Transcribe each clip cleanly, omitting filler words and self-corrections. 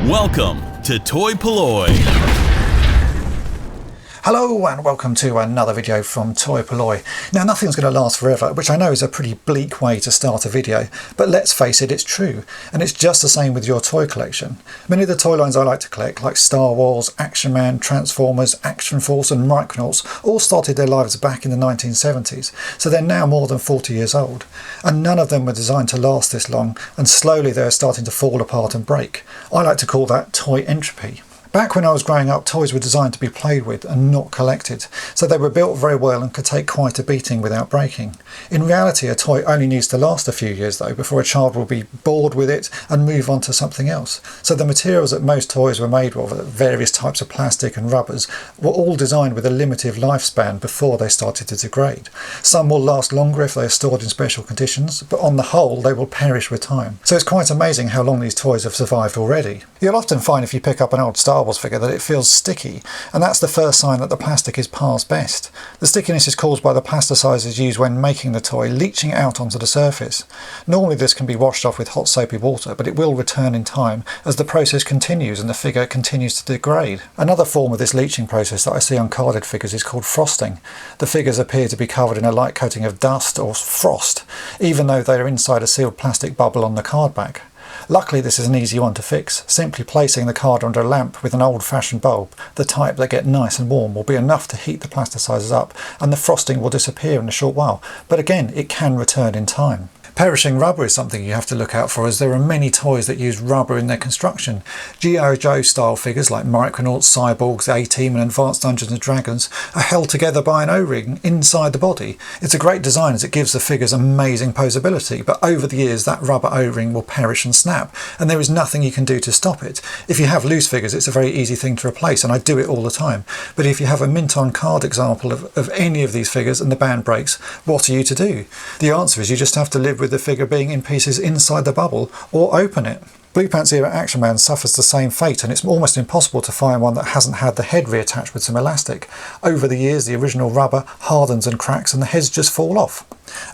Welcome to toy-polloi. Hello and welcome to another video from toy-polloi. Now nothing's going to last forever, which I know is a pretty bleak way to start a video, but let's face it, it's true. And it's just the same with your toy collection. Many of the toy lines I like to collect, like Star Wars, Action Man, Transformers, Action Force and Micronauts, all started their lives back in the 1970s, so they're now more than 40 years old. And none of them were designed to last this long, and slowly they're starting to fall apart and break. I like to call that toy entropy. Back when I was growing up, toys were designed to be played with and not collected, so they were built very well and could take quite a beating without breaking. In reality, a toy only needs to last a few years though before a child will be bored with it and move on to something else. So the materials that most toys were made of, various types of plastic and rubbers, were all designed with a limited lifespan before they started to degrade. Some will last longer if they are stored in special conditions, but on the whole they will perish with time. So it's quite amazing how long these toys have survived already. You'll often find if you pick up an old Star Wars figure that it feels sticky, and that's the first sign that the plastic is past best. The stickiness is caused by the plasticizers used when making the toy leaching out onto the surface. Normally this can be washed off with hot soapy water, but it will return in time as the process continues and the figure continues to degrade. Another form of this leaching process that I see on carded figures is called frosting. The figures appear to be covered in a light coating of dust or frost, even though they are inside a sealed plastic bubble on the card back. Luckily this is an easy one to fix. Simply placing the card under a lamp with an old-fashioned bulb, the type that get nice and warm, will be enough to heat the plasticizers up and the frosting will disappear in a short while, but again it can return in time. Perishing rubber is something you have to look out for, as there are many toys that use rubber in their construction. G.I. Joe style figures like Micronauts, Cyborgs, A-Team and Advanced Dungeons & Dragons are held together by an O-ring inside the body. It's a great design as it gives the figures amazing posability, but over the years that rubber O-ring will perish and snap, and there is nothing you can do to stop it. If you have loose figures, it's a very easy thing to replace, and I do it all the time. But if you have a mint-on card example of any of these figures and the band breaks, what are you to do? The answer is you just have to live with the figure being in pieces inside the bubble, or open it. Blue Pants era Action Man suffers the same fate, and it's almost impossible to find one that hasn't had the head reattached with some elastic. Over the years the original rubber hardens and cracks and the heads just fall off.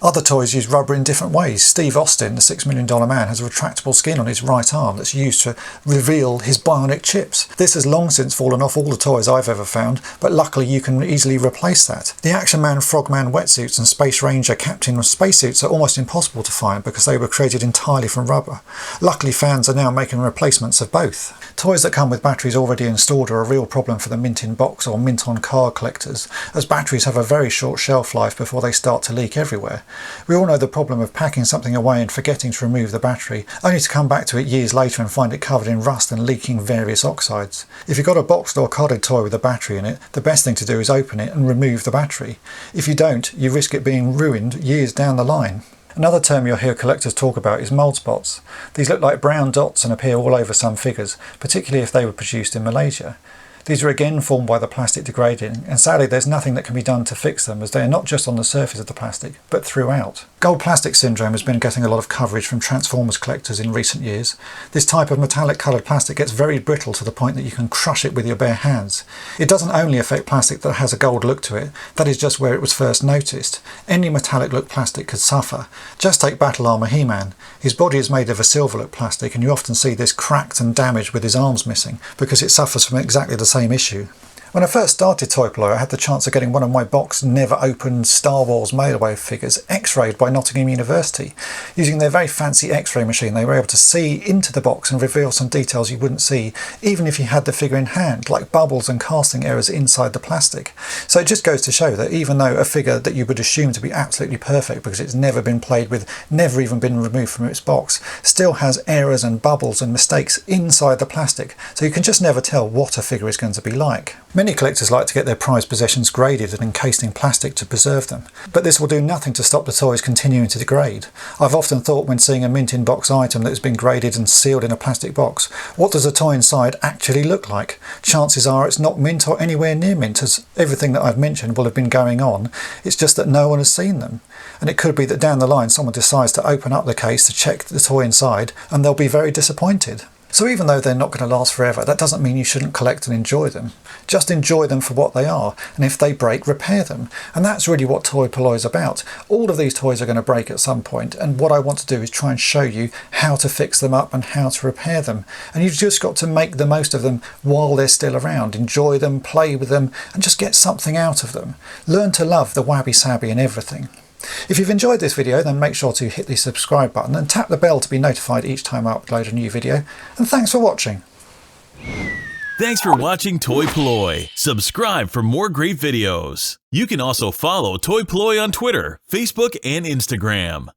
Other toys use rubber in different ways. Steve Austin, the $6 Million Man, has a retractable skin on his right arm that's used to reveal his bionic chips. This has long since fallen off all the toys I've ever found, but luckily you can easily replace that. The Action Man, Frogman wetsuits and Space Ranger Captain spacesuits are almost impossible to find because they were created entirely from rubber. Luckily fans are now making replacements of both. Toys that come with batteries already installed are a real problem for the mint-in box or mint-on card collectors, as batteries have a very short shelf life before they start to leak everywhere. We all know the problem of packing something away and forgetting to remove the battery, only to come back to it years later and find it covered in rust and leaking various oxides. If you've got a boxed or carded toy with a battery in it, the best thing to do is open it and remove the battery. If you don't, you risk it being ruined years down the line. Another term you'll hear collectors talk about is mould spots. These look like brown dots and appear all over some figures, particularly if they were produced in Malaysia. These are again formed by the plastic degrading, and sadly there's nothing that can be done to fix them, as they are not just on the surface of the plastic, but throughout. Gold plastic syndrome has been getting a lot of coverage from Transformers collectors in recent years. This type of metallic coloured plastic gets very brittle to the point that you can crush it with your bare hands. It doesn't only affect plastic that has a gold look to it, that is just where it was first noticed. Any metallic look plastic could suffer. Just take Battle Armour He-Man. His body is made of a silver look plastic, and you often see this cracked and damaged with his arms missing, because it suffers from exactly the same issue. When I first started toy-polloi, I had the chance of getting one of my boxed, never-opened Star Wars mail-away figures x-rayed by Nottingham University. Using their very fancy x-ray machine, they were able to see into the box and reveal some details you wouldn't see, even if you had the figure in hand, like bubbles and casting errors inside the plastic. So it just goes to show that even though a figure that you would assume to be absolutely perfect because it's never been played with, never even been removed from its box, still has errors and bubbles and mistakes inside the plastic, so you can just never tell what a figure is going to be like. Many collectors like to get their prized possessions graded and encased in plastic to preserve them, but this will do nothing to stop the toys continuing to degrade. I've often thought when seeing a mint-in box item that has been graded and sealed in a plastic box, what does the toy inside actually look like? Chances are it's not mint or anywhere near mint, as everything that I've mentioned will have been going on, it's just that no one has seen them. And it could be that down the line someone decides to open up the case to check the toy inside and they'll be very disappointed. So even though they're not going to last forever, that doesn't mean you shouldn't collect and enjoy them. Just enjoy them for what they are, and if they break, repair them. And that's really what toy-polloi is about. All of these toys are going to break at some point, and what I want to do is try and show you how to fix them up and how to repair them. And you've just got to make the most of them while they're still around. Enjoy them, play with them, and just get something out of them. Learn to love the wabi-sabi and everything. If you've enjoyed this video, then make sure to hit the subscribe button and tap the bell to be notified each time I upload a new video. And thanks for watching. Thanks for watching toy-polloi. Subscribe for more great videos. You can also follow toy-polloi on Twitter, Facebook, and Instagram.